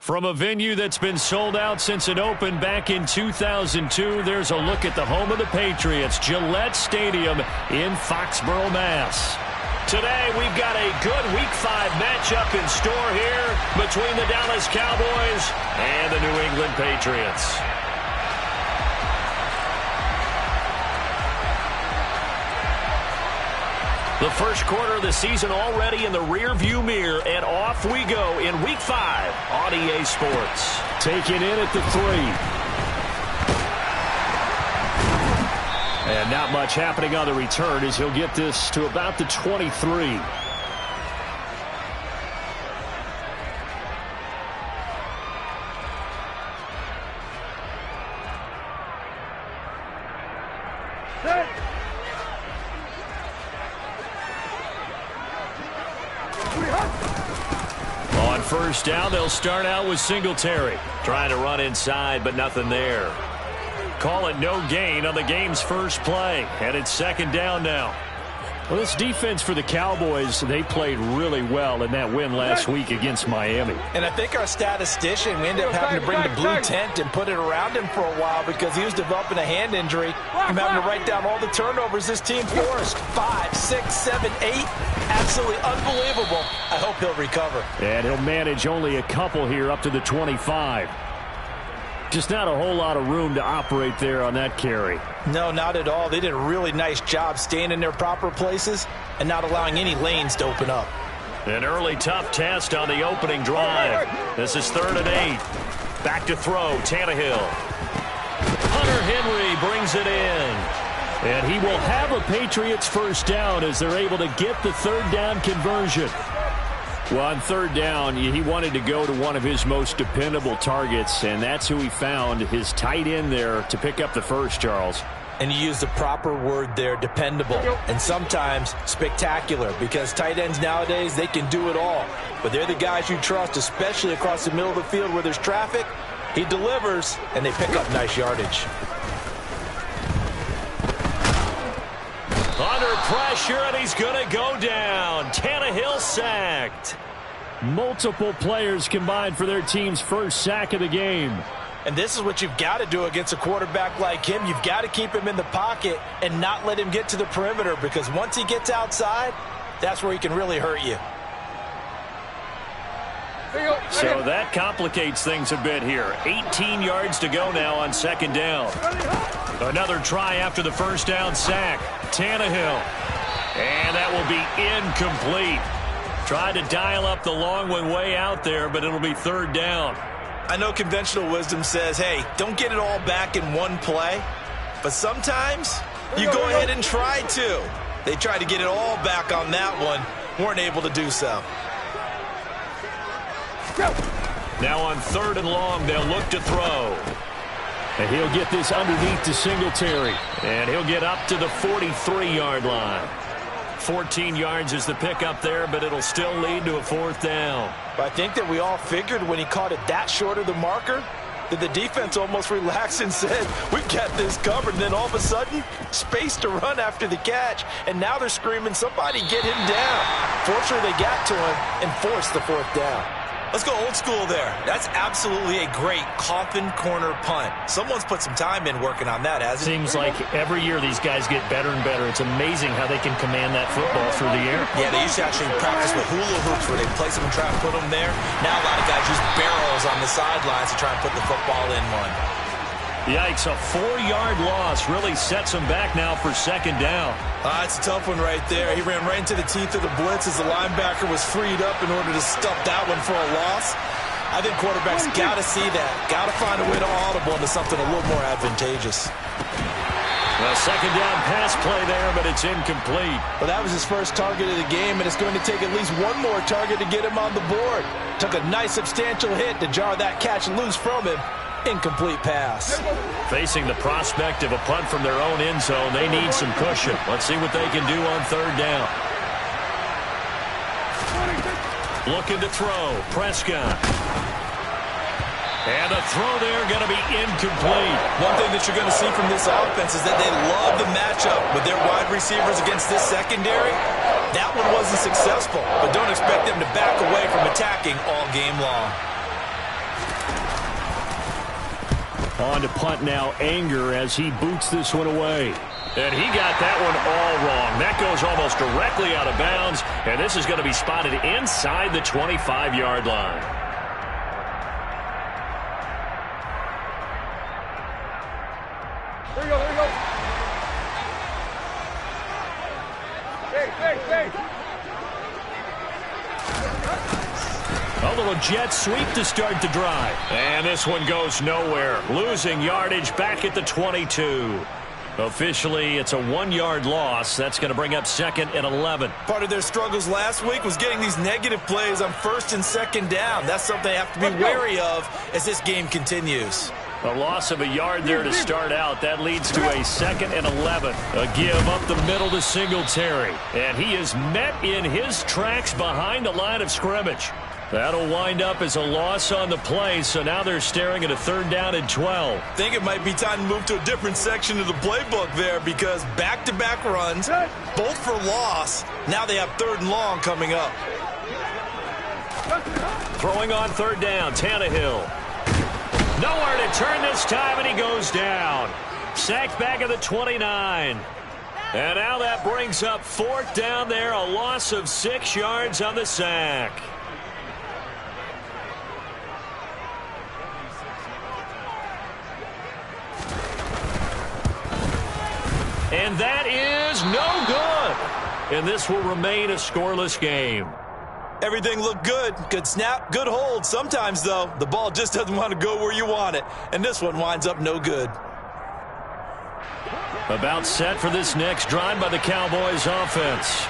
From a venue that's been sold out since it opened back in 2002, there's a look at the home of the Patriots, Gillette Stadium in Foxborough, Mass. Today, we've got a good Week 5 matchup in store here between the Dallas Cowboys and the New England Patriots. The first quarter of the season already in the rearview mirror, and off we go in Week 5 on EA Sports. Taking in at the 3. And not much happening on the return as he'll get this to about the 23. On first down, they'll start out with Singletary. Trying to run inside, but nothing there. Call it no gain on the game's first play. And it's second down now. Well, this defense for the Cowboys, they played really well in that win last week against Miami. And I think our statistician, we ended up having to bring the blue tent and put it around him for a while because he was developing a hand injury from having to write down all the turnovers this team forced. 5, 6, 7, 8. Absolutely unbelievable. I hope he'll recover. And he'll manage only a couple here up to the 25. Just not a whole lot of room to operate there on that carry. No, not at all. They did a really nice job staying in their proper places and not allowing any lanes to open up. An early tough test on the opening drive. This is 3rd and 8. Back to throw, Tannehill. Hunter Henry brings it in. And he will have a Patriots first down as they're able to get the third down conversion. Well, on third down, he wanted to go to one of his most dependable targets, and that's who he found, his tight end there, to pick up the first, Charles. And you use the proper word there, dependable, and sometimes spectacular, because tight ends nowadays, they can do it all. But they're the guys you trust, especially across the middle of the field where there's traffic. He delivers, and they pick up nice yardage. Under pressure, and he's going to go down. Tannehill sacked. Multiple players combined for their team's first sack of the game. And this is what you've got to do against a quarterback like him. You've got to keep him in the pocket and not let him get to the perimeter, because once he gets outside, that's where he can really hurt you. So that complicates things a bit here. 18 yards to go now on second down. Another try after the first down sack. Tannehill. And that will be incomplete. Tried to dial up the long one way out there, but it'll be third down. I know conventional wisdom says, hey, don't get it all back in one play. But sometimes you go ahead and try to. They tried to get it all back on that one. Weren't able to do so. Now on 3rd and long, they'll look to throw. And he'll get this underneath to Singletary. And he'll get up to the 43-yard line. 14 yards is the pickup there, but it'll still lead to a 4th down. But I think that we all figured when he caught it that short of the marker that the defense almost relaxed and said, we've got this covered. And then all of a sudden, space to run after the catch. And now they're screaming, somebody get him down. Fortunately, they got to him and forced the 4th down. Let's go old school there. That's absolutely a great coffin corner punt. Someone's put some time in working on that, hasn't it? Seems like every year these guys get better and better. It's amazing how they can command that football through the air. Yeah, they used to actually practice with hula hoops where they place them and try and put them there. Now a lot of guys use barrels on the sidelines to try and put the football in one. Yikes, a 4-yard loss really sets him back now for second down. It's a tough one right there. He ran right into the teeth of the blitz as the linebacker was freed up in order to stuff that one for a loss. I think quarterbacks got to see that. Got to find a way to audible into something a little more advantageous. Well, second down pass play there, but it's incomplete. Well, that was his first target of the game, and it's going to take at least one more target to get him on the board. Took a nice substantial hit to jar that catch loose from him. Incomplete pass. Facing the prospect of a punt from their own end zone, they need some cushion. Let's see what they can do on third down. Looking to throw. Prescott. And a throw there going to be incomplete. One thing that you're going to see from this offense is that they love the matchup with their wide receivers against this secondary. That one wasn't successful, but don't expect them to back away from attacking all game long. On to punt now, Anger, as he boots this one away. And he got that one all wrong. That goes almost directly out of bounds, and this is going to be spotted inside the 25-yard line. There you go, there you go. Hey. A little jet sweep to start the drive. And this one goes nowhere. Losing yardage back at the 22. Officially, it's a 1-yard loss. That's going to bring up 2nd and 11. Part of their struggles last week was getting these negative plays on 1st and 2nd down. That's something they have to be wary of as this game continues. A loss of a yard there to start out. That leads to a 2nd and 11. A give up the middle to Singletary. And he is met in his tracks behind the line of scrimmage. That'll wind up as a loss on the play, so now they're staring at a 3rd down and 12. I think it might be time to move to a different section of the playbook there because back-to-back runs, both for loss. Now they have 3rd and long coming up. Throwing on 3rd down, Tannehill. Nowhere to turn this time, and he goes down. Sacked back at the 29. And now that brings up 4th down there, a loss of 6 yards on the sack. And that is no good. And this will remain a scoreless game. Everything looked good. Good snap, good hold. Sometimes, though, the ball just doesn't want to go where you want it. And this one winds up no good. About set for this next drive by the Cowboys offense.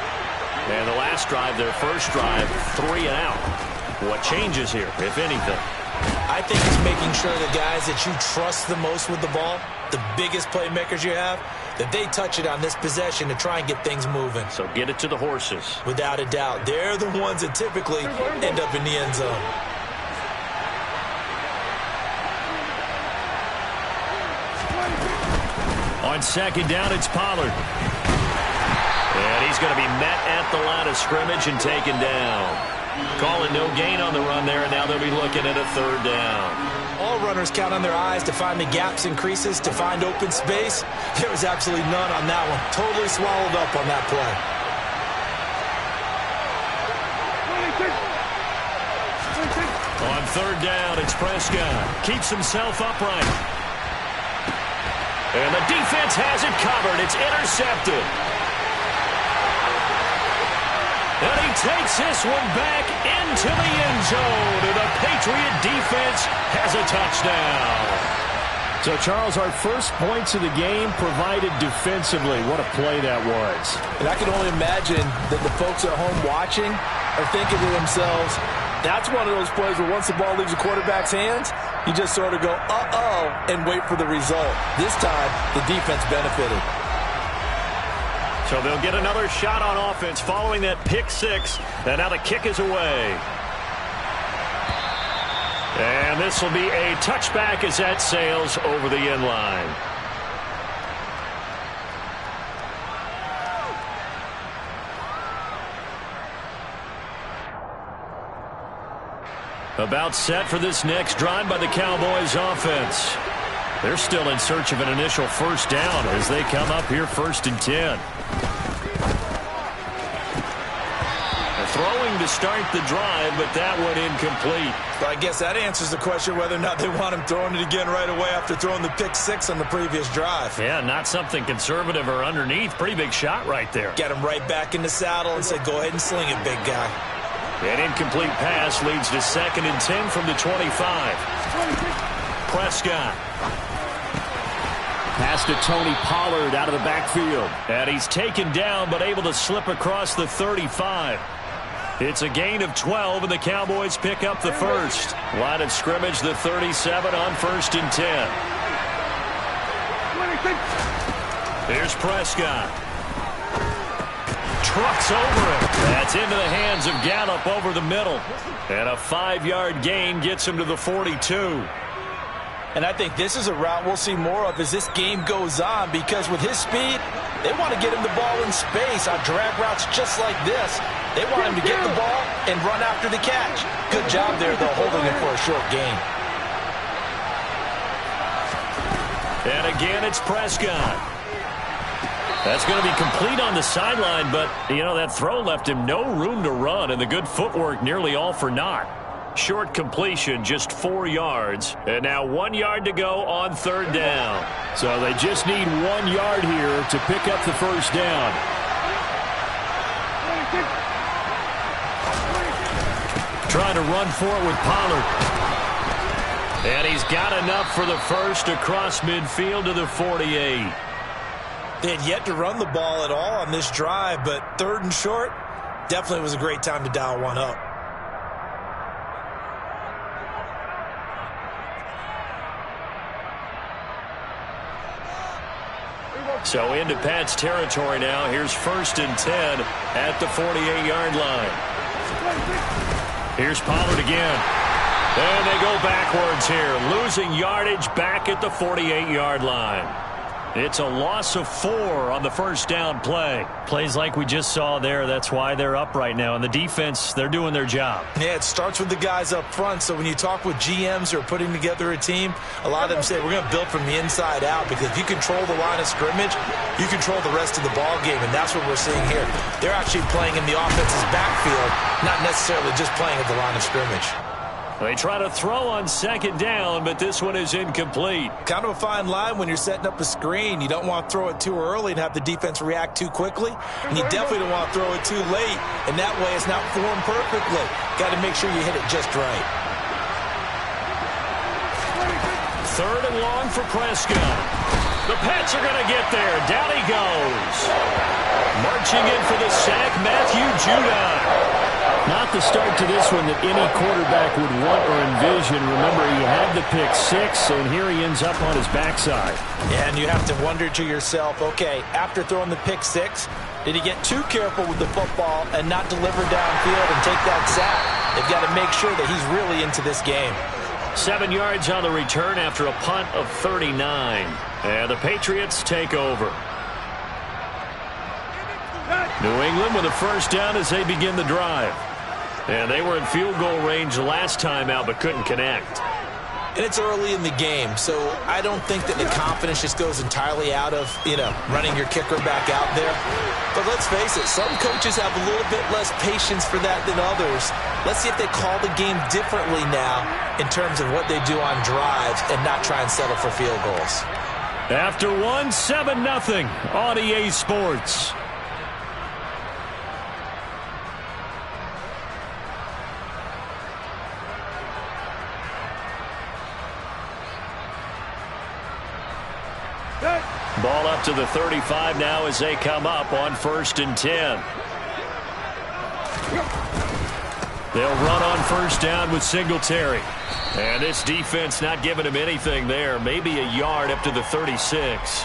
And the last drive, their first drive, 3 and out. What changes here, if anything? I think it's making sure the guys that you trust the most with the ball, the biggest playmakers you have, that they touch it on this possession to try and get things moving. So get it to the horses. Without a doubt. They're the ones that typically end up in the end zone. On 2nd down, it's Pollard. And he's going to be met at the line of scrimmage and taken down. Calling no gain on the run there, and now they'll be looking at a 3rd down. All runners count on their eyes to find the gaps and creases, to find open space. There was absolutely none on that one. Totally swallowed up on that play. On 3rd down, it's Prescott. Keeps himself upright. And the defense has it covered. It's intercepted. And he takes this one back into the end zone. And the Patriot defense has a touchdown. So, Charles, our first points of the game provided defensively. What a play that was. And I can only imagine that the folks at home watching are thinking to themselves, that's one of those plays where once the ball leaves the quarterback's hands, you just sort of go, uh-oh, and wait for the result. This time, the defense benefited. So they'll get another shot on offense following that pick 6. And now the kick is away. And this will be a touchback as that sails over the end line. About set for this next drive by the Cowboys offense. They're still in search of an initial 1st down as they come up here 1st and 10. Throwing to start the drive, but that one incomplete. So I guess that answers the question whether or not they want him throwing it again right away after throwing the pick 6 on the previous drive. Yeah, not something conservative or underneath. Pretty big shot right there. Get him right back in the saddle and say, go ahead and sling it, big guy. An incomplete pass leads to 2nd and 10 from the 25. Prescott. Pass to Tony Pollard out of the backfield. And he's taken down but able to slip across the 35. It's a gain of 12, and the Cowboys pick up the first. Line of scrimmage, the 37 on 1st and 10. Here's Prescott. Trucks over it. That's into the hands of Gallup over the middle. And a 5-yard gain gets him to the 42. And I think this is a route we'll see more of as this game goes on, because with his speed, they want to get him the ball in space on drag routes just like this. They want him to get the ball and run after the catch. Good job there, though, holding it for a short gain. And again, it's Prescott. That's going to be complete on the sideline, but, you know, that throw left him no room to run, and the good footwork nearly all for naught. Short completion, just 4 yards. And now 1 yard to go on third down. So they just need 1 yard here to pick up the first down. Trying to run for it with Pollard. And he's got enough for the first across midfield to the 48. They had yet to run the ball at all on this drive, but 3rd and short definitely was a great time to dial one up. So into Pat's territory now. Here's 1st and 10 at the 48-yard line. Here's Pollard again. And they go backwards here, losing yardage back at the 48-yard line. It's a loss of 4 on the first down play. Plays like we just saw there. That's why they're up right now. And the defense, they're doing their job. Yeah, it starts with the guys up front. So when you talk with GMs who are putting together a team, a lot of them say we're going to build from the inside out, because if you control the line of scrimmage, you control the rest of the ball game, and that's what we're seeing here. They're actually playing in the offense's backfield, not necessarily just playing at the line of scrimmage. They try to throw on 2nd down, but this one is incomplete. Kind of a fine line when you're setting up a screen. You don't want to throw it too early and have the defense react too quickly, and you definitely don't want to throw it too late, and that way it's not formed perfectly. Got to make sure you hit it just right. 3rd and long for Prescott. The Pats are going to get there. Down he goes. Marching in for the sack, Matthew Judon. Not the start to this one that any quarterback would want or envision. Remember, he had the pick 6, and here he ends up on his backside. Yeah, and you have to wonder to yourself, okay, after throwing the pick 6, did he get too careful with the football and not deliver downfield and take that sack? They've got to make sure that he's really into this game. 7 yards on the return after a punt of 39. And the Patriots take over. New England with a first down as they begin the drive. And they were in field goal range last time out, but couldn't connect. And it's early in the game, so I don't think that the confidence just goes entirely out of, running your kicker back out there. But let's face it, some coaches have a little bit less patience for that than others. Let's see if they call the game differently now in terms of what they do on drives and not try and settle for field goals. After 1, 7-0 on EA Sports. Ball up to the 35 now as they come up on 1st and 10. They'll run on first down with Singletary. And this defense not giving him anything there. Maybe a yard up to the 36.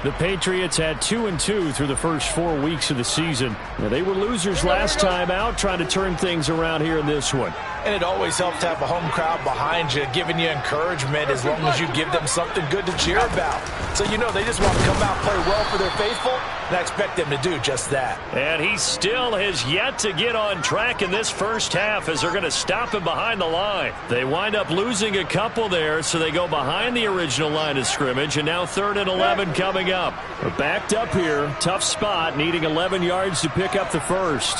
The Patriots had 2-2 through the first 4 weeks of the season. Now, they were losers last time out, trying to turn things around here in this one. And it always helps to have a home crowd behind you, giving you encouragement as long as you give them something good to cheer about. So they just want to come out and play well for their faithful, and I expect them to do just that. And he still has yet to get on track in this first half as they're going to stop him behind the line. They wind up losing a couple there, so they go behind the original line of scrimmage, and now 3rd and 11 coming up. We're backed up here. Tough spot, needing 11 yards to pick up the first.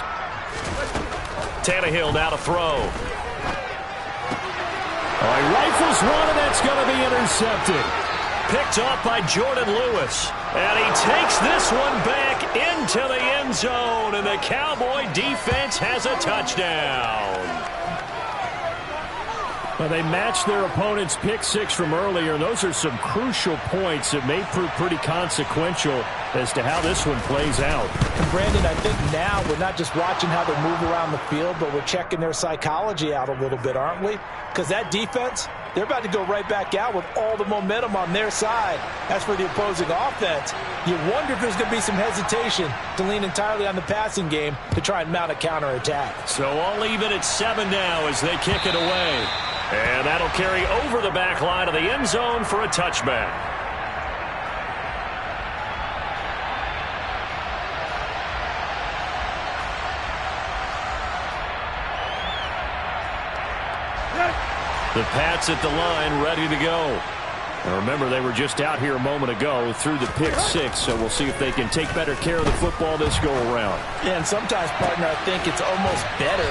Tannehill now to throw. He rifles one, and that's going to be intercepted. Picked off by Jordan Lewis. And he takes this one back into the end zone, and the Cowboy defense has a touchdown. Well, they matched their opponent's pick 6 from earlier. Those are some crucial points that may prove pretty consequential as to how this one plays out. And Brandon, I think now we're not just watching how they move around the field, but we're checking their psychology out a little bit, aren't we? Because that defense, they're about to go right back out with all the momentum on their side. As for the opposing offense, you wonder if there's going to be some hesitation to lean entirely on the passing game to try and mount a counterattack. So I'll leave it at 7 now as they kick it away. And that'll carry over the back line of the end zone for a touchback. The Pats at the line, ready to go. Now remember, they were just out here a moment ago through the pick six, so we'll see if they can take better care of the football this go-around. Yeah, and sometimes, partner, I think it's almost better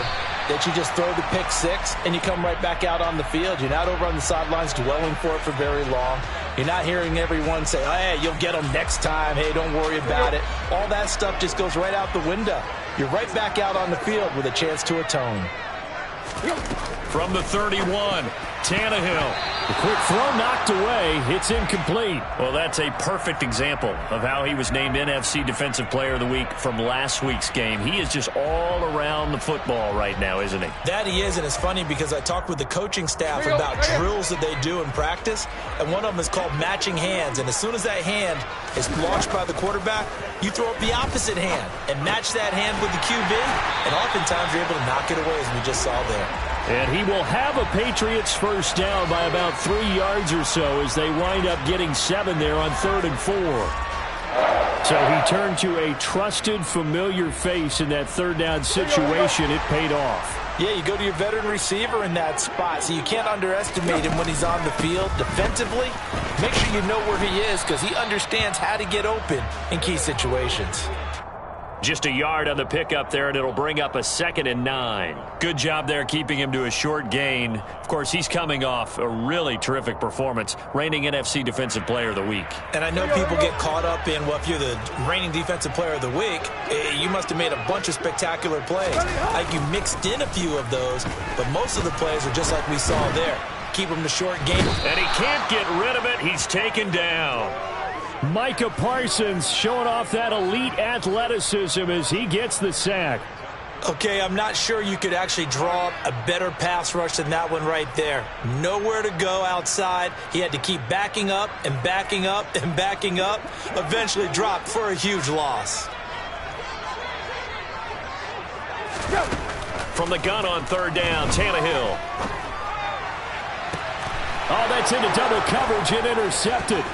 that you just throw the pick six and you come right back out on the field. You're not over on the sidelines dwelling for it for very long. You're not hearing everyone say, oh, hey, you'll get them next time. Hey, don't worry about it. All that stuff just goes right out the window. You're right back out on the field with a chance to atone. From the 31, Tannehill. The quick throw knocked away. It's incomplete. Well, that's a perfect example of how he was named NFC Defensive Player of the Week from last week's game. He is just all around the football right now, isn't he? That he is, and it's funny because I talked with the coaching staff about drills that they do in practice, and one of them is called matching hands. And as soon as that hand is launched by the quarterback, you throw up the opposite hand and match that hand with the QB, and oftentimes you're able to knock it away, as we just saw there. And he will have a Patriots first down by about 3 yards or so as they wind up getting 7 there on 3rd and 4. So he turned to a trusted, familiar face in that 3rd down situation. It paid off. Yeah, you go to your veteran receiver in that spot, so you can't underestimate him when he's on the field defensively. Make sure you know where he is because he understands how to get open in key situations. Just a yard on the pickup there, and it'll bring up a 2nd and 9. Good job there keeping him to a short gain. Of course, he's coming off a really terrific performance, reigning NFC Defensive Player of the Week. And I know people get caught up in, well, if you're the reigning Defensive Player of the Week, you must have made a bunch of spectacular plays. Like you mixed in a few of those, but most of the plays are just like we saw there. Keep him to short gain. And he can't get rid of it. He's taken down. Micah Parsons showing off that elite athleticism as he gets the sack. Okay, I'm not sure you could actually draw up a better pass rush than that one right there. Nowhere to go outside. He had to keep backing up and backing up and backing up. Eventually dropped for a huge loss. From the gun on 3rd down, Tannehill. Oh, that's into double coverage and intercepted.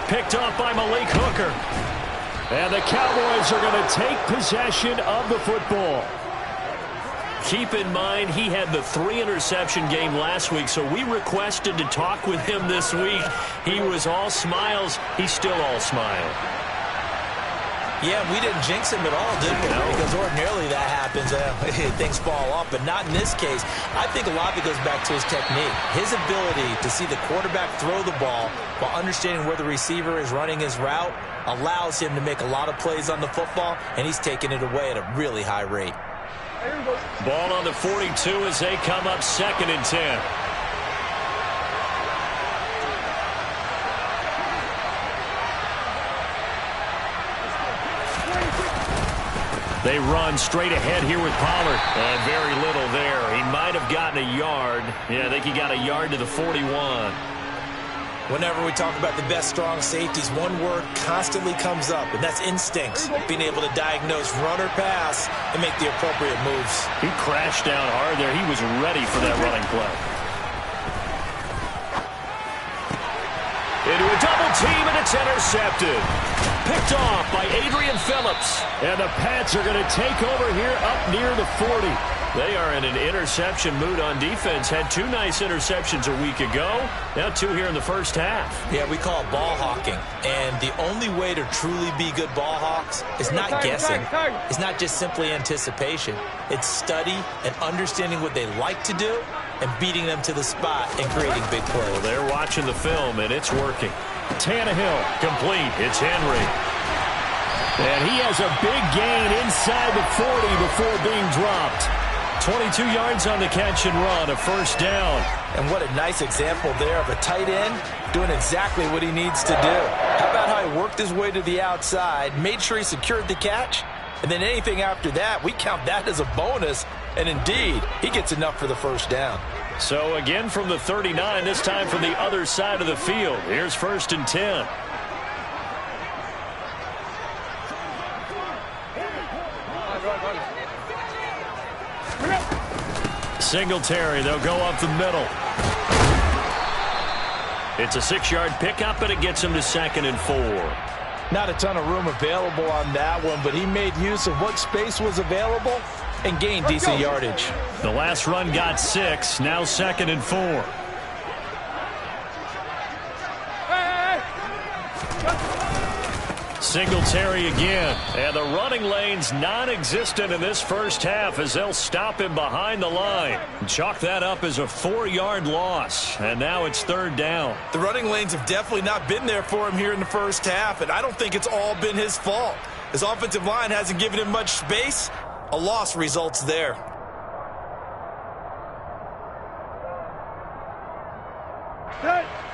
Picked off by Malik Hooker. And the Cowboys are going to take possession of the football. Keep in mind, he had the 3-interception game last week, so we requested to talk with him this week. He was all smiles. He's still all smile. Yeah, we didn't jinx him at all, did we? No. Because ordinarily that happens. Things fall off, but not in this case. I think a lot of it goes back to his technique. His ability to see the quarterback throw the ball while understanding where the receiver is running his route allows him to make a lot of plays on the football, and he's taking it away at a really high rate. Ball on the 42 as they come up 2nd and 10. They run straight ahead here with Pollard. And very little there. He might have gotten a yard. Yeah, I think he got a yard to the 41. Whenever we talk about the best strong safeties, one word constantly comes up, and that's instincts. Being able to diagnose run or pass and make the appropriate moves. He crashed down hard there. He was ready for that running play. Into a double team, and it's intercepted. Picked off by Adrian Phillips. And the Pats are going to take over here up near the 40. They are in an interception mood on defense. Had 2 nice interceptions a week ago. Now 2 here in the first half. Yeah, we call it ball hawking. And the only way to truly be good ball hawks is not guessing. It's not just simply anticipation. It's study and understanding what they like to do and beating them to the spot and creating big plays. Well, they're watching the film, and it's working. Tannehill. Complete. It's Henry. And he has a big gain inside the 40 before being dropped. 22 yards on the catch and run, a first down. And what a nice example there of a tight end doing exactly what he needs to do. How about how he worked his way to the outside, made sure he secured the catch, and then anything after that, we count that as a bonus. And indeed, he gets enough for the first down. So again from the 39, this time from the other side of the field. Here's 1st and 10. Singletary, they'll go up the middle. It's a 6-yard pickup, and it gets him to 2nd and 4. Not a ton of room available on that one, but he made use of what space was available and gained decent yardage. The last run got 6, now 2nd and 4. Singletary again. And the running lane's non-existent in this first half as they'll stop him behind the line. Chalk that up as a 4-yard loss. And now it's third down. The running lanes have definitely not been there for him here in the first half, and I don't think it's all been his fault. His offensive line hasn't given him much space. A loss results there.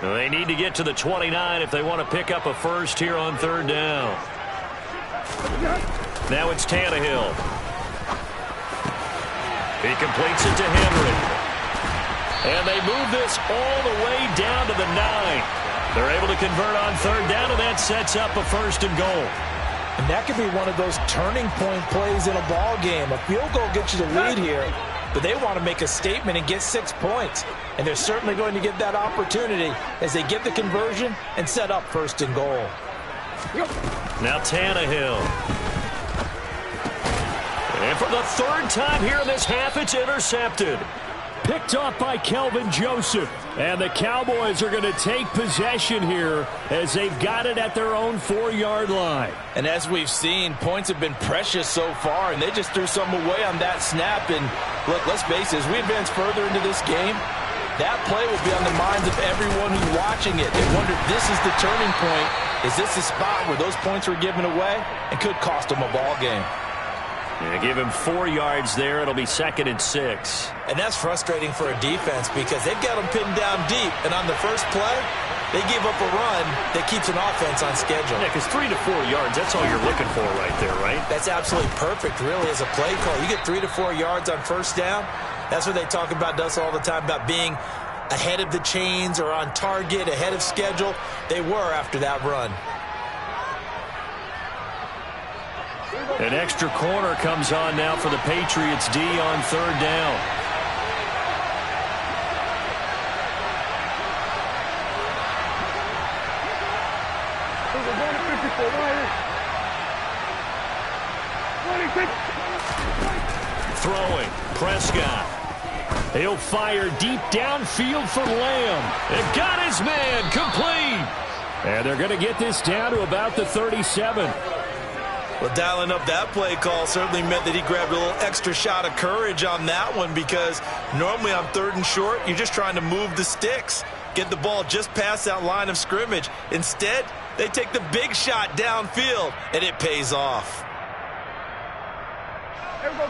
They need to get to the 29 if they want to pick up a first here on third down. Now it's Tannehill. He completes it to Henry. And they move this all the way down to the 9. They're able to convert on third down, and that sets up a first and goal. And that could be one of those turning point plays in a ball game. A field goal gets you the lead here, but they want to make a statement and get 6 points. And they're certainly going to get that opportunity as they get the conversion and set up first and goal. Now Tannehill. And for the third time here in this half, it's intercepted. Picked off by Kelvin Joseph. And the Cowboys are going to take possession here as they've got it at their own 4-yard line. And as we've seen, points have been precious so far, and they just threw some away on that snap. And look, let's face it, as we advance further into this game, that play will be on the minds of everyone who's watching it. They wonder if this is the turning point. Is this the spot where those points were given away and could cost them a ball game? Yeah, give him 4 yards there. It'll be 2nd and 6. And that's frustrating for a defense because they've got them pinned down deep. And on the first play, they give up a run that keeps an offense on schedule. Yeah, because 3 to 4 yards, that's all you're looking for right there, right? That's absolutely perfect, really, as a play call. You get 3 to 4 yards on first down. That's what they talk about us all the time, about being ahead of the chains or on target, ahead of schedule. They were after that run. An extra corner comes on now for the Patriots D on third down. Throwing, Prescott. He'll fire deep downfield for Lamb. It got his man complete. And they're going to get this down to about the 37. Well, dialing up that play call certainly meant that he grabbed a little extra shot of courage on that one, because normally on 3rd and short, you're just trying to move the sticks, get the ball just past that line of scrimmage. Instead, they take the big shot downfield, and it pays off.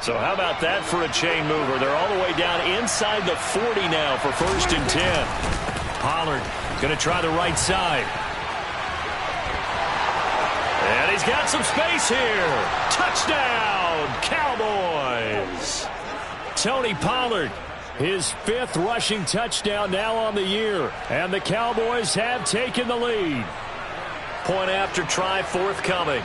So how about that for a chain mover? They're all the way down inside the 40 now for 1st and 10. Pollard going to try the right side. And he's got some space here. Touchdown, Cowboys. Tony Pollard, his 5th rushing touchdown now on the year. And the Cowboys have taken the lead. Point after try forthcoming.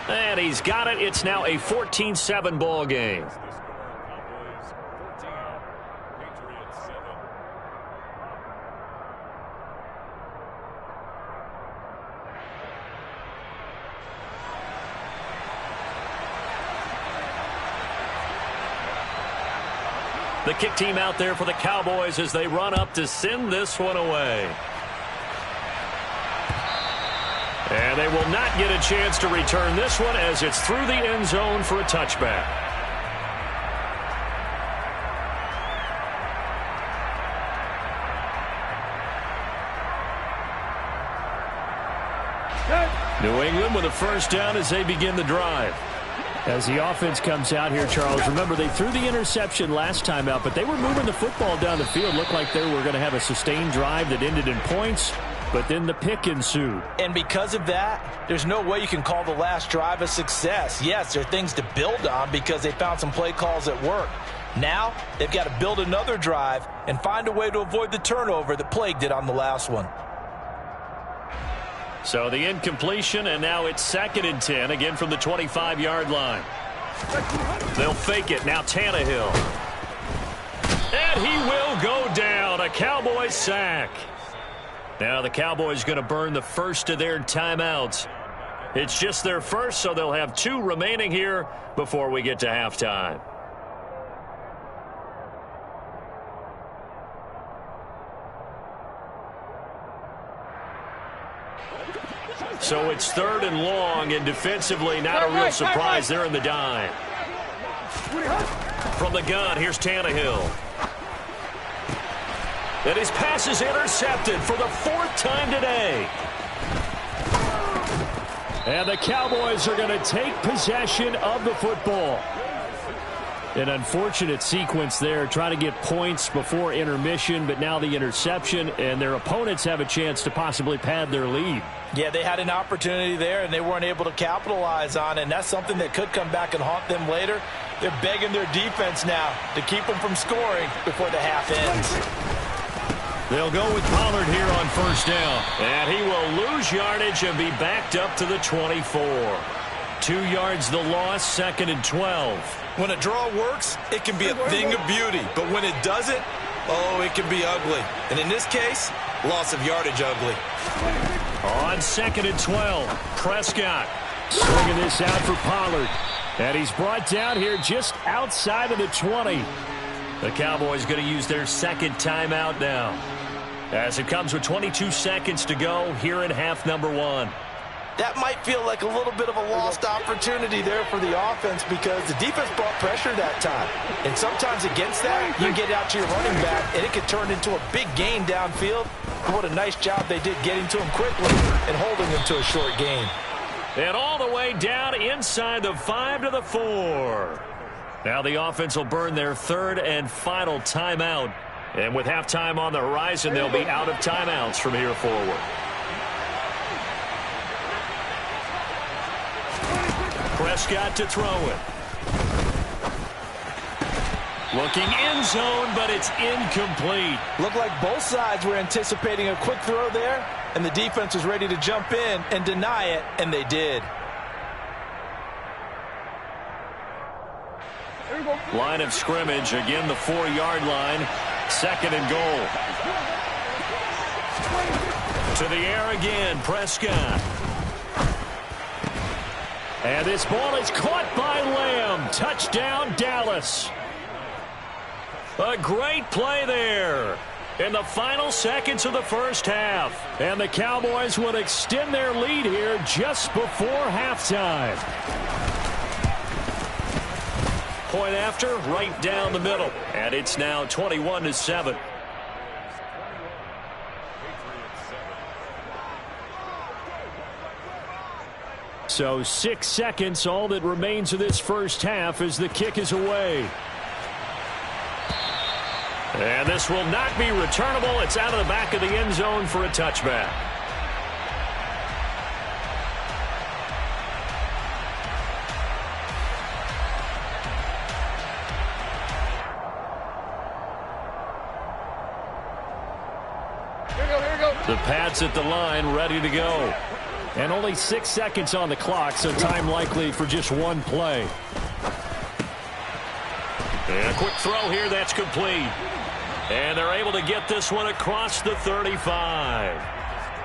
And he's got it. It's now a 14-7 ball game. The kick team out there for the Cowboys as they run up to send this one away. And they will not get a chance to return this one as it's through the end zone for a touchback. New England with a first down as they begin the drive. As the offense comes out here, Charles, remember they threw the interception last time out, but they were moving the football down the field. Looked like they were going to have a sustained drive that ended in points, but then the pick ensued. And because of that, there's no way you can call the last drive a success. Yes, there are things to build on because they found some play calls that work. Now, they've got to build another drive and find a way to avoid the turnover that plagued it on the last one. So the incompletion, and now it's 2nd and 10, again from the 25-yard line. They'll fake it. Now Tannehill. And he will go down. A Cowboys sack. Now the Cowboys going to burn the first of their timeouts. It's just their first, so they'll have 2 remaining here before we get to halftime. – So it's 3rd and long, and defensively not a real surprise there in the dime. From the gun, here's Tannehill. And his pass is intercepted for the 4th time today. And the Cowboys are going to take possession of the football. An unfortunate sequence there, trying to get points before intermission, but now the interception, and their opponents have a chance to possibly pad their lead. Yeah, they had an opportunity there, and they weren't able to capitalize on it, and that's something that could come back and haunt them later. They're begging their defense now to keep them from scoring before the half ends. They'll go with Pollard here on 1st down. And he will lose yardage and be backed up to the 24. 2 yards the loss, 2nd and 12. When a draw works, it can be a thing of beauty. But when it doesn't, oh, it can be ugly. And in this case, loss of yardage ugly. On 2nd and 12, Prescott. Swinging this out for Pollard. And he's brought down here just outside of the 20. The Cowboys going to use their 2nd timeout now, as it comes with 22 seconds to go here in half number 1. That might feel like a little bit of a lost opportunity there for the offense because the defense brought pressure that time. And sometimes against that, you get out to your running back, and it could turn into a big gain downfield. But what a nice job they did getting to him quickly and holding him to a short gain. And all the way down inside the 5 to the 4. Now the offense will burn their 3rd and final timeout. And with halftime on the horizon, they'll be out of timeouts from here forward. Prescott to throw it. Looking end zone, but it's incomplete. Looked like both sides were anticipating a quick throw there, and the defense was ready to jump in and deny it, and they did. Line of scrimmage, again the 4-yard line, 2nd and goal. To the air again, Prescott. And this ball is caught by Lamb. Touchdown, Dallas. A great play there in the final seconds of the 1st half. And the Cowboys will extend their lead here just before halftime. Point after, right down the middle. And it's now 21-7. So 6 seconds, all that remains of this 1st half as the kick is away. And this will not be returnable. It's out of the back of the end zone for a touchback. The Pats at the line, ready to go. And only 6 seconds on the clock, so time likely for just one play. And a quick throw here, that's complete. And they're able to get this one across the 35.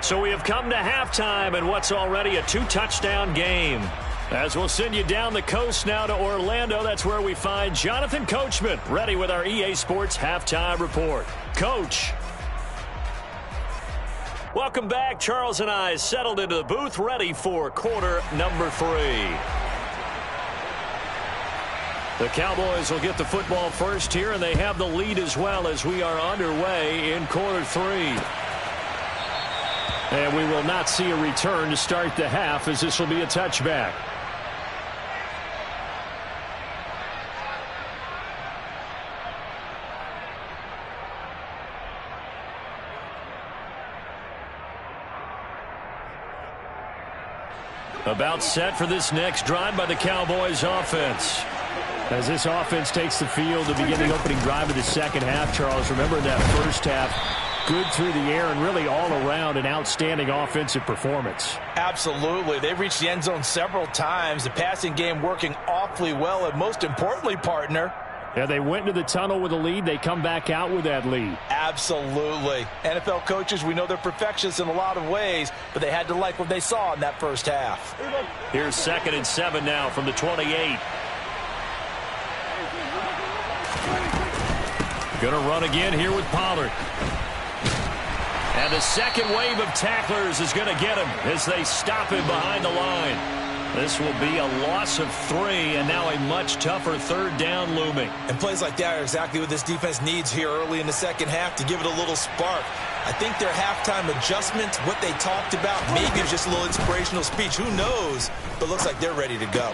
So we have come to halftime in what's already a 2-touchdown game. As we'll send you down the coast now to Orlando, that's where we find Jonathan Coachman, ready with our EA Sports Halftime Report. Coach. Welcome back. Charles and I settled into the booth, ready for quarter number 3. The Cowboys will get the football first here, and they have the lead as well as we are underway in quarter 3. And we will not see a return to start the half, as this will be a touchback. About set for this next drive by the Cowboys offense. As this offense takes the field to begin the opening drive of the 2nd half, Charles, remember that 1st half, good through the air and really all around an outstanding offensive performance. Absolutely. They've reached the end zone several times. The passing game working awfully well, and most importantly, partner, yeah, they went into the tunnel with a lead. They come back out with that lead. Absolutely. NFL coaches, we know they're perfectionists in a lot of ways, but they had to like what they saw in that 1st half. Here's 2nd and 7 now from the 28. Going to run again here with Pollard. And the second wave of tacklers is going to get him as they stop him behind the line. This will be a loss of 3, and now a much tougher third down looming. And plays like that are exactly what this defense needs here early in the second half to give it a little spark. I think their halftime adjustment, what they talked about, maybe it was just a little inspirational speech. Who knows? But looks like they're ready to go.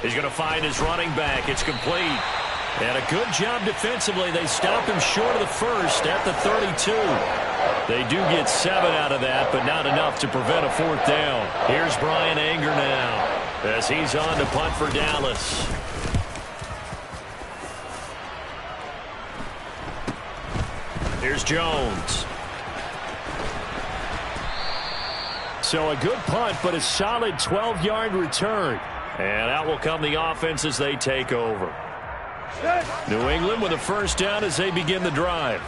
He's going to find his running back. It's complete. And a good job defensively. They stop him short of the first at the 32. They do get 7 out of that, but not enough to prevent a 4th down. Here's Brian Anger now as he's on to punt for Dallas. Here's Jones. So a good punt, but a solid 12-yard return. And out will come the offense as they take over. New England with a first down as they begin the drive.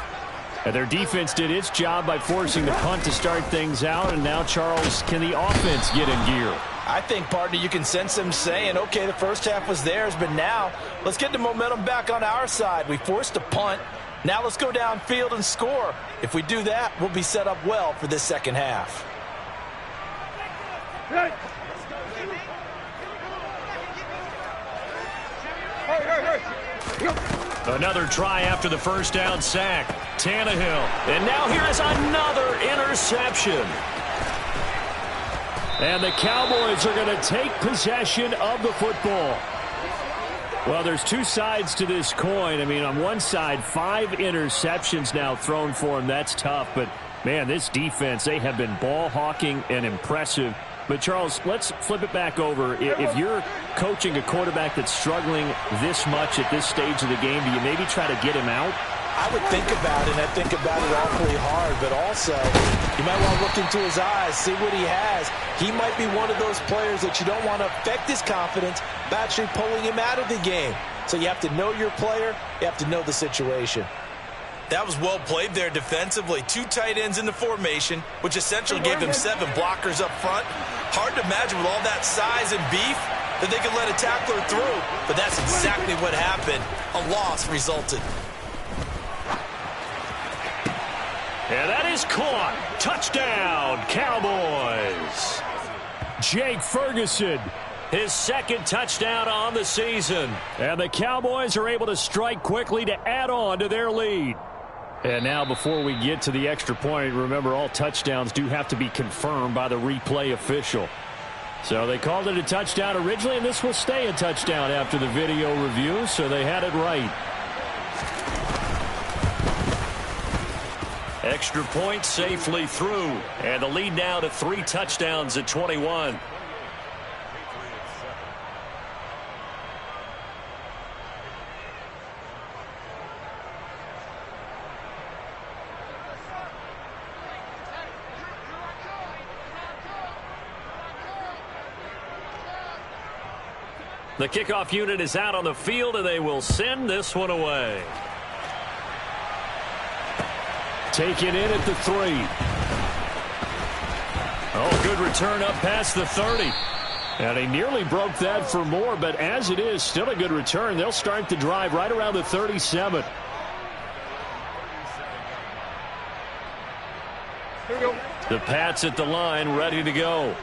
And their defense did its job by forcing the punt to start things out. And now, Charles, can the offense get in gear? I think, partner, you can sense them saying, okay, the first half was theirs, but now let's get the momentum back on our side. We forced a punt. Now let's go downfield and score. If we do that, we'll be set up well for this second half. Another try after the first down sack. Tannehill. And now here is another interception. And the Cowboys are going to take possession of the football. Well, there's two sides to this coin. I mean, on one side, 5 interceptions now thrown for them. That's tough. But, man, this defense, they have been ball hawking and impressive. But, Charles, let's flip it back over. If you're coaching a quarterback that's struggling this much at this stage of the game, do you maybe try to get him out? I would think about it, and I think about it awfully hard. But also, you might want to look into his eyes, see what he has. He might be one of those players that you don't want to affect his confidence by actually pulling him out of the game. So you have to know your player. You have to know the situation. That was well played there defensively. 2 tight ends in the formation, which essentially gave them 7 blockers up front. Hard to imagine with all that size and beef that they could let a tackler through. But that's exactly what happened. A loss resulted. And that is caught. Touchdown, Cowboys. Jake Ferguson, his second touchdown on the season. And the Cowboys are able to strike quickly to add on to their lead. And now before we get to the extra point, remember all touchdowns do have to be confirmed by the replay official. So they called it a touchdown originally, and this will stay a touchdown after the video review, so they had it right. Extra point safely through, and the lead now to 3 touchdowns at 21. The kickoff unit is out on the field, and they will send this one away. Taken in at the 3. Oh, good return up past the 30. And he nearly broke that for more, but as it is, still a good return. They'll start the drive right around the 37. The Pats at the line, ready to go.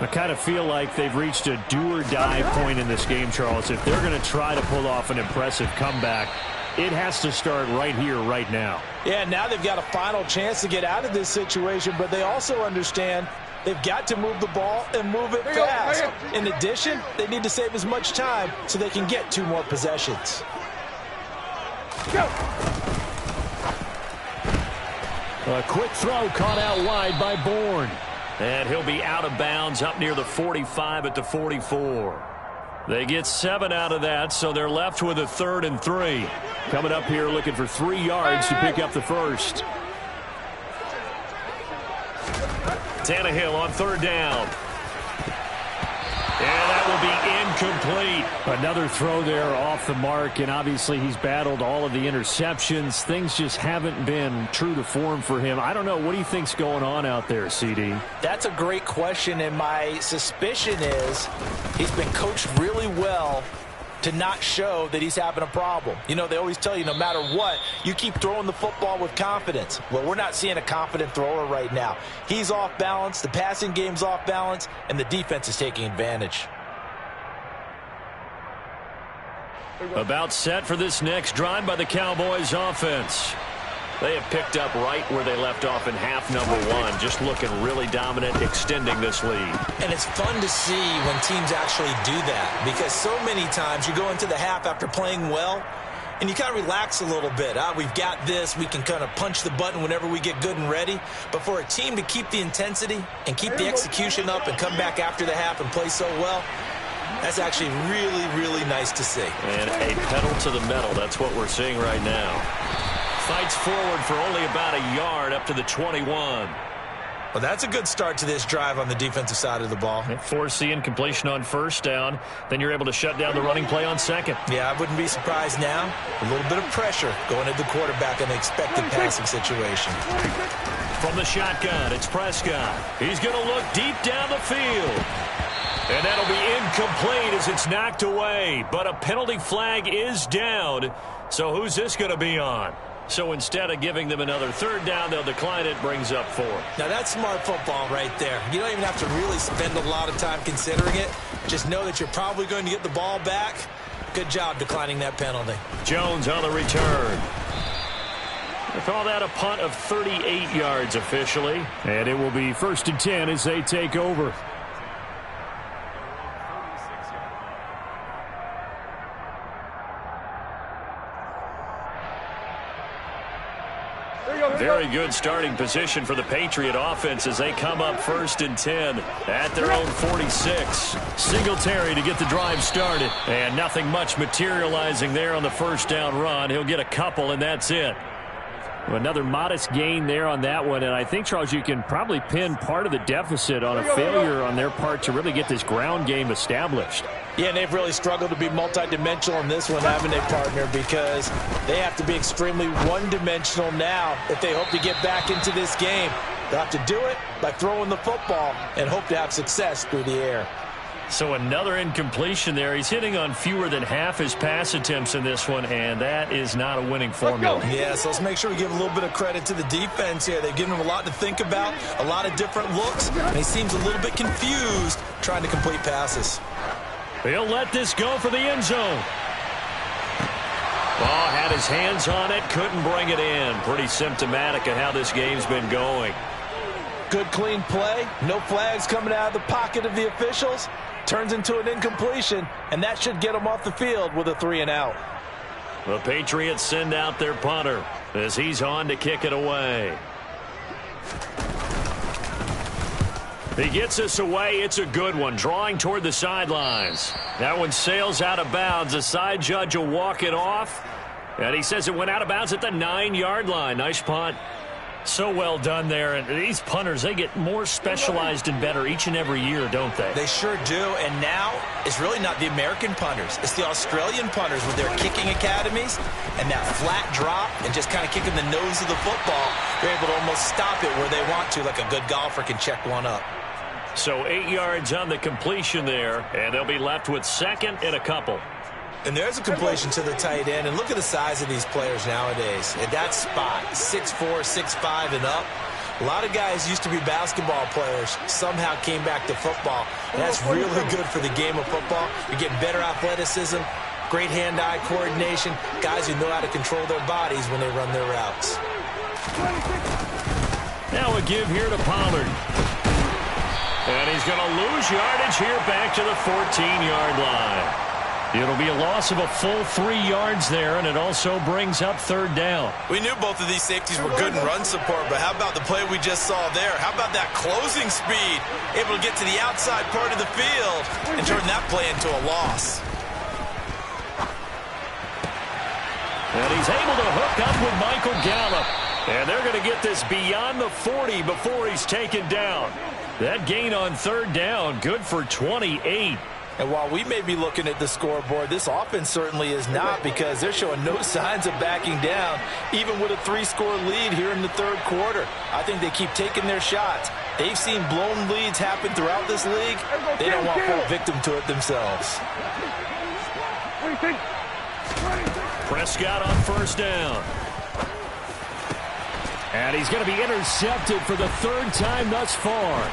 I kind of feel like they've reached a do-or-die point in this game, Charles. If they're going to try to pull off an impressive comeback, it has to start right here, right now. Yeah, now they've got a final chance to get out of this situation, but they also understand they've got to move the ball and move it fast. In addition, they need to save as much time so they can get 2 more possessions. Go. A quick throw caught out wide by Bourne. And he'll be out of bounds up near the 45 at the 44. They get 7 out of that, so they're left with a 3rd and 3. Coming up here looking for 3 yards to pick up the first. Tannehill on 3rd down. And that will be incomplete. Another throw there off the mark, and obviously he's battled all of the interceptions. Things just haven't been true to form for him. I don't know. What do you think's going on out there, CD? That's a great question, and my suspicion is he's been coached really well to not show that he's having a problem. You know, they always tell you no matter what, you keep throwing the football with confidence. Well, we're not seeing a confident thrower right now. He's off balance, the passing game's off balance, and the defense is taking advantage. About set for this next drive by the Cowboys offense. They have picked up right where they left off in half number one, just looking really dominant, extending this lead. And it's fun to see when teams actually do that, because so many times you go into the half after playing well, and you kind of relax a little bit. We've got this. We can kind of punch the button whenever we get good and ready. But for a team to keep the intensity and keep the execution up and come back after the half and play so well, that's actually really, really nice to see. And a pedal to the metal. That's what we're seeing right now. Fights forward for only about a yard up to the 21. Well, that's a good start to this drive on the defensive side of the ball. Force the incompletion on first down. Then you're able to shut down the running play on second. Yeah, I wouldn't be surprised now. A little bit of pressure going at the quarterback in the expected passing situation. From the shotgun, it's Prescott. He's going to look deep down the field. And that'll be incomplete as it's knocked away. But a penalty flag is down. So who's this going to be on? So instead of giving them another third down, they'll decline it, brings up 4. Now that's smart football right there. You don't even have to really spend a lot of time considering it. Just know that you're probably going to get the ball back. Good job declining that penalty. Jones on the return. They call that a punt of 38 yards officially. And it will be 1st and 10 as they take over. Very good starting position for the Patriot offense as they come up 1st and 10 at their own 46. Singletary to get the drive started. And nothing much materializing there on the first down run. He'll get a couple, and that's it. Well, another modest gain there on that one, and I think, Charles, you can probably pin part of the deficit on a failure on their part to really get this ground game established. Yeah, and they've really struggled to be multidimensional in this one, haven't they, partner? Because they have to be extremely one-dimensional now if they hope to get back into this game. They'll have to do it by throwing the football and hope to have success through the air. So another incompletion there. He's hitting on fewer than half his pass attempts in this one, and that is not a winning formula. Yeah, so let's make sure we give a little bit of credit to the defense here. They've given him a lot to think about, a lot of different looks, and he seems a little bit confused trying to complete passes. He'll let this go for the end zone. Ball had his hands on it, couldn't bring it in. Pretty symptomatic of how this game's been going. Good, clean play. No flags coming out of the pocket of the officials. Turns into an incompletion, and that should get them off the field with a 3-and-out. The Patriots send out their punter as he's on to kick it away. He gets us away. It's a good one, drawing toward the sidelines. That one sails out of bounds. The side judge will walk it off, and he says it went out of bounds at the 9-yard line. Nice punt. So well done there. And these punters, they get more specialized and better each and every year, don't they? They sure do. And now it's really not the American punters. It's the Australian punters with their kicking academies and that flat drop and just kind of kicking the nose of the football. They're able to almost stop it where they want to, like a good golfer can check one up. So 8 yards on the completion there, and they'll be left with second and a couple. And there's a completion to the tight end. And look at the size of these players nowadays. At that spot, 6'4", 6'5", and up. A lot of guys used to be basketball players, somehow came back to football. And that's really good for the game of football. You're getting better athleticism, great hand-eye coordination, guys who know how to control their bodies when they run their routes. Now a give here to Pollard. And he's going to lose yardage here back to the 14-yard line. It'll be a loss of a full 3 yards there, and it also brings up third down. We knew both of these safeties were good in run support, but how about the play we just saw there? How about that closing speed? Able to get to the outside part of the field and turn that play into a loss. And he's able to hook up with Michael Gallup. And they're going to get this beyond the 40 before he's taken down. That gain on third down, good for 28. And while we may be looking at the scoreboard, this offense certainly is not, because they're showing no signs of backing down, even with a 3-score lead here in the third quarter. I think they keep taking their shots. They've seen blown leads happen throughout this league. They don't want to fall victim to it themselves. Prescott on first down. And he's going to be intercepted for the third time thus far.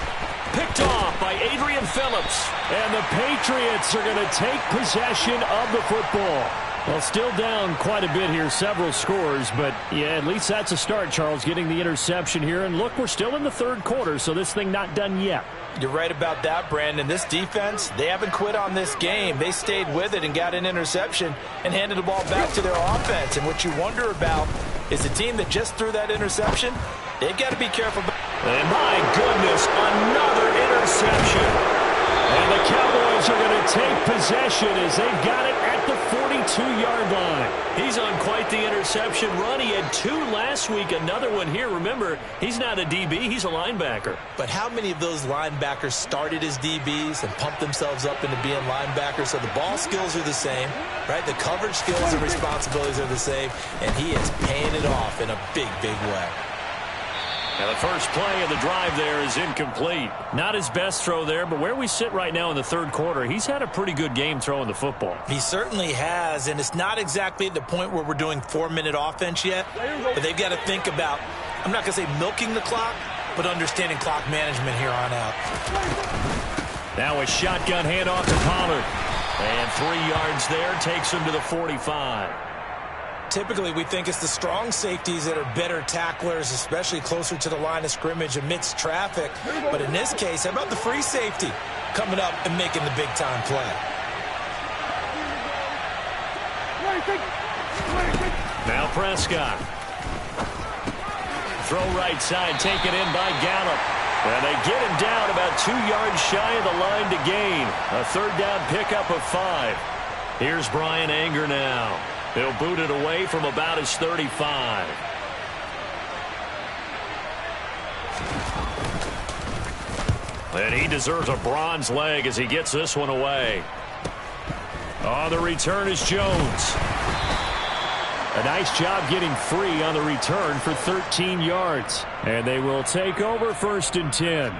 Picked off by Adrian Phillips. And the Patriots are going to take possession of the football. Well, still down quite a bit here, several scores, but yeah, at least that's a start, Charles, getting the interception here. And look, we're still in the third quarter, so this thing not done yet. You're right about that, Brandon. This defense, they haven't quit on this game. They stayed with it and got an interception and handed the ball back to their offense. And what you wonder about is the team that just threw that interception, they've got to be careful. And my goodness, another interception. And the Cowboys are going to take possession as they've got it at the 42-yard line. He's on quite the interception run. He had 2 last week, another one here. Remember, he's not a DB, he's a linebacker. But how many of those linebackers started as DBs and pumped themselves up into being linebackers? So the ball skills are the same, right? The coverage skills and responsibilities are the same, and he is paying it off in a big, big way. Now the first play of the drive there is incomplete. Not his best throw there, but where we sit right now in the third quarter, he's had a pretty good game throwing the football. He certainly has, and it's not exactly at the point where we're doing 4-minute offense yet, but they've got to think about, I'm not going to say milking the clock, but understanding clock management here on out. Now a shotgun handoff to Pollard. And 3 yards there takes him to the 45. Typically, we think it's the strong safeties that are better tacklers, especially closer to the line of scrimmage amidst traffic. But in this case, how about the free safety coming up and making the big-time play? Now Prescott. Throw right side, taken in by Gallup. And they get him down about 2 yards shy of the line to gain. A third down pickup of 5. Here's Brian Anger now. He'll boot it away from about his 35. And he deserves a bronze leg as he gets this one away. On the return is Jones. A nice job getting free on the return for 13 yards. And they will take over 1st and 10.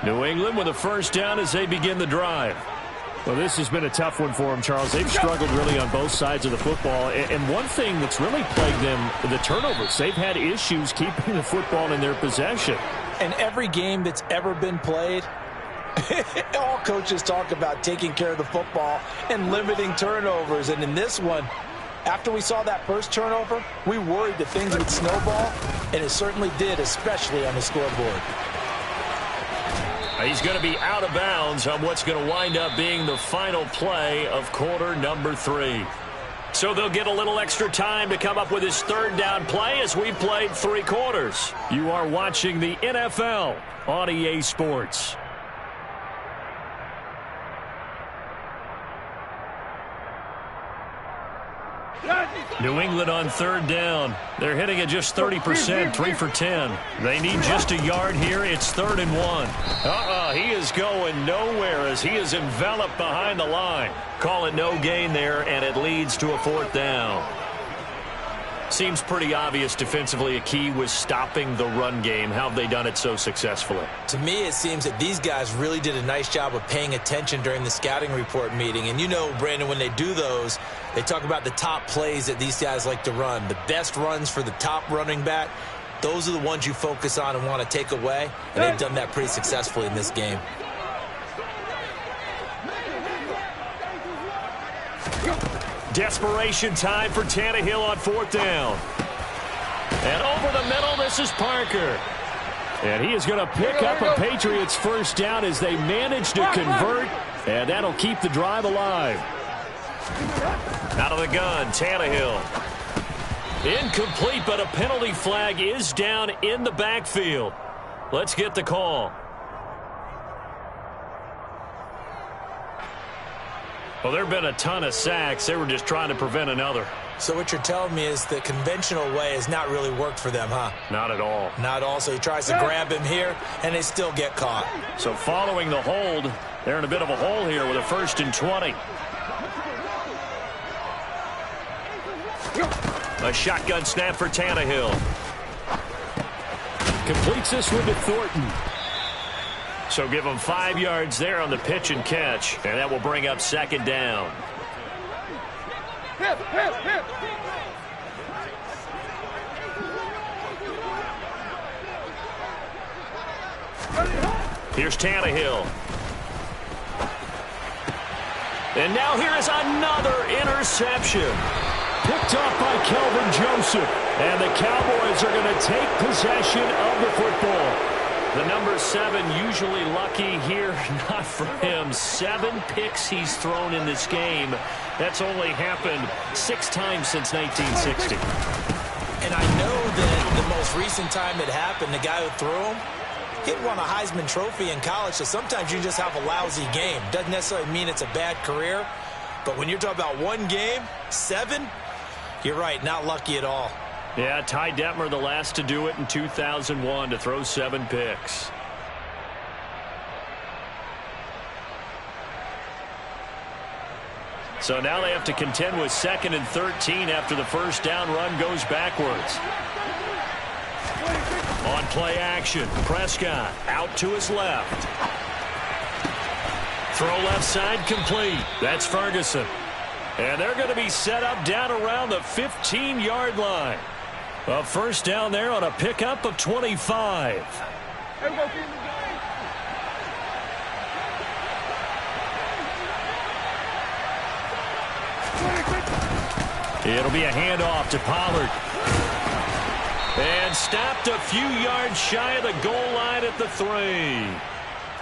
New England with a first down as they begin the drive. Well, this has been a tough one for them, Charles. They've struggled really on both sides of the football. And one thing that's really plagued them, the turnovers. They've had issues keeping the football in their possession. And every game that's ever been played, all coaches talk about taking care of the football and limiting turnovers. And in this one, after we saw that first turnover, we worried that things would snowball, and it certainly did, especially on the scoreboard. He's going to be out of bounds on what's going to wind up being the final play of quarter number 3. So they'll get a little extra time to come up with his third down play as we played 3 quarters. You are watching the NFL on EA Sports. New England on third down. They're hitting at just 30%, 3 for 10. They need just a yard here. It's 3rd and 1. He is going nowhere as he is enveloped behind the line. Call it no gain there, and it leads to a 4th down. Seems pretty obvious defensively a key was stopping the run game. How have they done it so successfully? To me, it seems that these guys really did a nice job of paying attention during the scouting report meeting. And you know, Brandon, when they do those, they talk about the top plays that these guys like to run. The best runs for the top running back, those are the ones you focus on and want to take away. And they've done that pretty successfully in this game. Desperation time for Tannehill on 4th down. And over the middle, this is Parker. And he is going to pick up a Patriots first down as they manage to convert. And that'll keep the drive alive. Out of the gun, Tannehill. Incomplete, but a penalty flag is down in the backfield. Let's get the call. Well, there have been a ton of sacks. They were just trying to prevent another. So what you're telling me is the conventional way has not really worked for them, huh? Not at all. Not all. So he tries to grab him here, and they still get caught. So following the hold, they're in a bit of a hole here with a 1st and 20. A shotgun snap for Tannehill. Completes this one to Thornton. So give him 5 yards there on the pitch and catch, and that will bring up second down. Hip, hip, hip. Here's Tannehill. And now here is another interception. Picked off by Kelvin Joseph. And the Cowboys are going to take possession of the football. The number 7 usually lucky here. Not for him. 7 picks he's thrown in this game. That's only happened 6 times since 1960. And I know that the most recent time it happened, the guy who threw him, he'd won a Heisman Trophy in college, so sometimes you just have a lousy game. Doesn't necessarily mean it's a bad career, but when you're talking about one game, 7, you're right, not lucky at all. Yeah, Ty Detmer, the last to do it in 2001, to throw 7 picks. So now they have to contend with 2nd and 13 after the first down run goes backwards. On play action, Prescott out to his left. Throw left side complete. That's Ferguson. And they're going to be set up down around the 15-yard line. A first down there on a pickup of 25. It'll be a handoff to Pollard. And stopped a few yards shy of the goal line at the 3.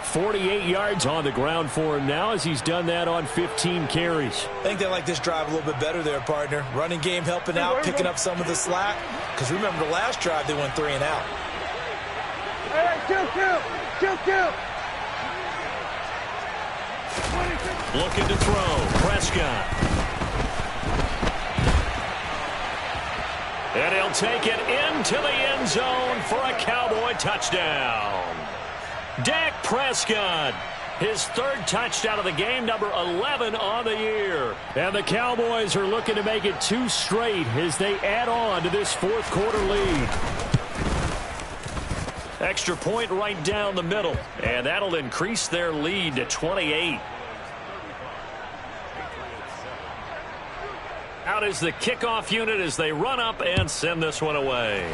48 yards on the ground for him now as he's done that on 15 carries. I think they like this drive a little bit better there, partner. Running game helping out, picking up some of the slack. Because remember the last drive, they went 3 and out. All right, kill. Looking to throw. Prescott. And he'll take it into the end zone for a Cowboy touchdown. Dak Prescott, his 3rd touchdown of the game, number 11 on the year. And the Cowboys are looking to make it 2 straight as they add on to this 4th quarter lead. Extra point right down the middle, and that'll increase their lead to 28. Out is the kickoff unit as they run up and send this one away.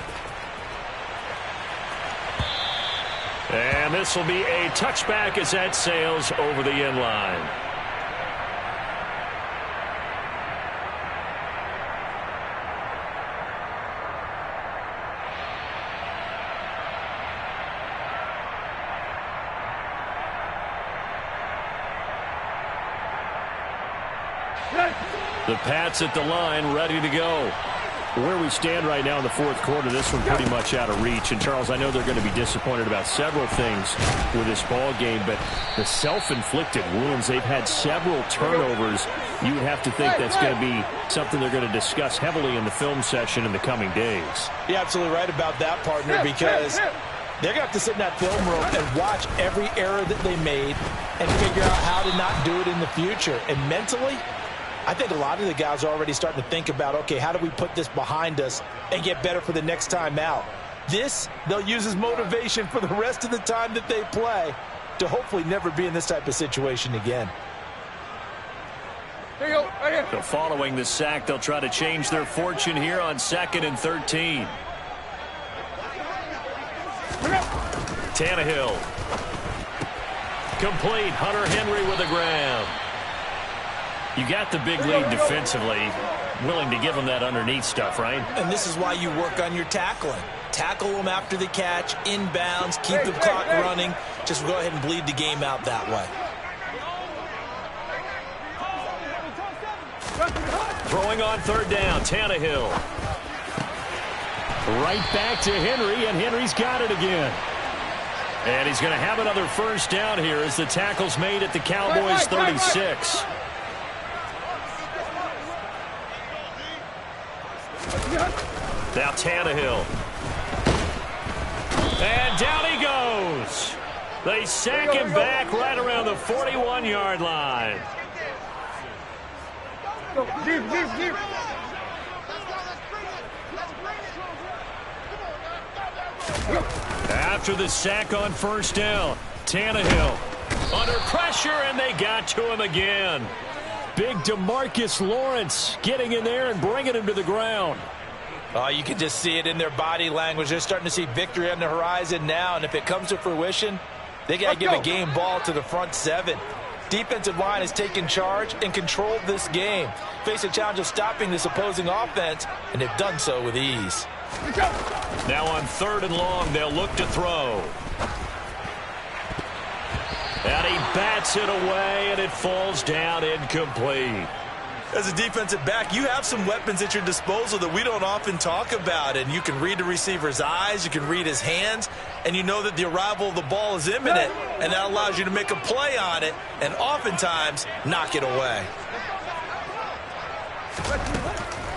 And this will be a touchback as that sails over the end line. The Pats at the line, ready to go. Where we stand right now in the 4th quarter, this one pretty much out of reach. And, Charles, I know they're going to be disappointed about several things with this ball game, but the self-inflicted wounds, they've had several turnovers. You would have to think that's going to be something they're going to discuss heavily in the film session in the coming days. You're absolutely right about that, partner, because they're going to have to sit in that film room and watch every error that they made and figure out how to not do it in the future. And mentally, I think a lot of the guys are already starting to think about, okay, how do we put this behind us and get better for the next time out? This, they'll use as motivation for the rest of the time that they play to hopefully never be in this type of situation again. Here you go, right here. So following the sack, they'll try to change their fortune here on 2nd and 13. Tannehill. Complete. Hunter Henry with a grab. You got the big lead defensively. Willing to give them that underneath stuff, right? And this is why you work on your tackling. Tackle them after the catch, inbounds, keep the clock running. Just go ahead and bleed the game out that way. Throwing on 3rd down, Tannehill. Right back to Henry, and Henry's got it again. And he's going to have another first down here as the tackle's made at the Cowboys' 36. Now Tannehill. And down he goes. They sack him back right around the 41-yard line. After the sack on first down, Tannehill under pressure, and they got to him again. Big DeMarcus Lawrence getting in there and bringing him to the ground. You can just see it in their body language. They're starting to see victory on the horizon now, and if it comes to fruition, they got to give a game ball to the front seven. Defensive line has taken charge and controlled this game. Face a challenge of stopping this opposing offense, and they've done so with ease. Now on 3rd and long, they'll look to throw. And he bats it away, and it falls down incomplete. As a defensive back, you have some weapons at your disposal that we don't often talk about, and you can read the receiver's eyes, you can read his hands, and you know that the arrival of the ball is imminent, and that allows you to make a play on it and oftentimes knock it away.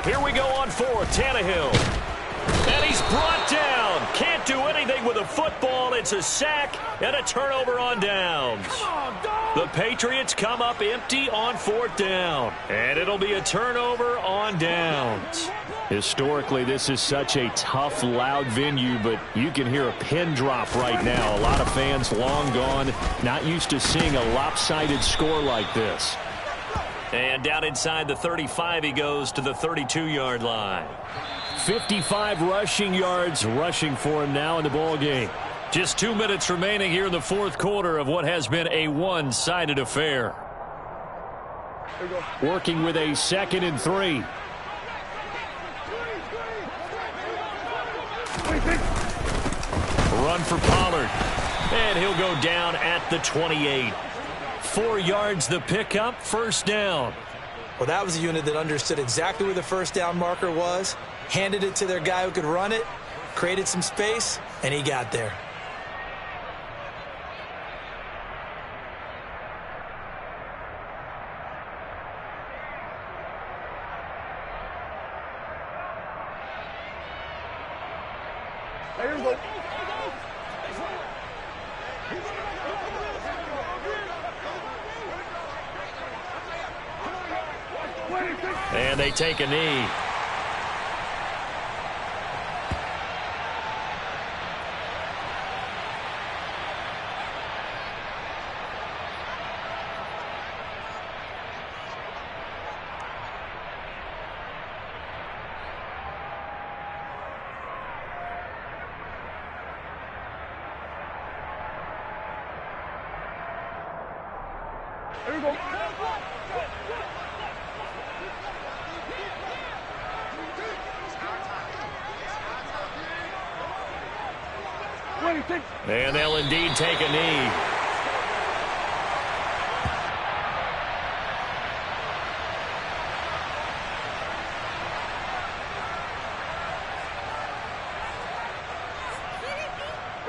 Here we go on 4th, Tannehill. And he's brought down. Can't do anything with a football. It's a sack and a turnover on downs. The Patriots come up empty on 4th down. And it'll be a turnover on downs. Historically, this is such a tough, loud venue, but you can hear a pin drop right now. A lot of fans long gone, not used to seeing a lopsided score like this. And down inside the 35, he goes to the 32-yard line. 55 rushing yards rushing for him now in the ball game. Just 2 minutes remaining here in the 4th quarter of what has been a one-sided affair. Working with a 2nd and 3. Run for Pollard. And he'll go down at the 28. 4 yards the pickup, 1st down. Well, that was a unit that understood exactly where the 1st down marker was, handed it to their guy who could run it, created some space, and he got there. There you go. And they take a knee. There you go. And they'll indeed take a knee.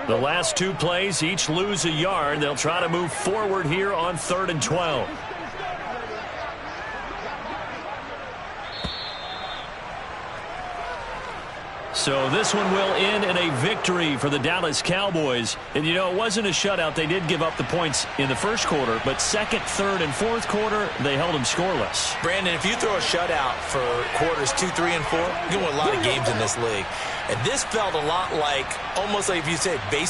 The last 2 plays, each lose a yard. They'll try to move forward here on 3rd and 12. So this one will end in a victory for the Dallas Cowboys. And, you know, it wasn't a shutout. They did give up the points in the 1st quarter, but 2nd, 3rd, and 4th quarter, they held them scoreless. Brandon, if you throw a shutout for quarters 2, 3, and 4, you're going to win a lot of games in this league. And this felt a lot like, almost like if you said baseball.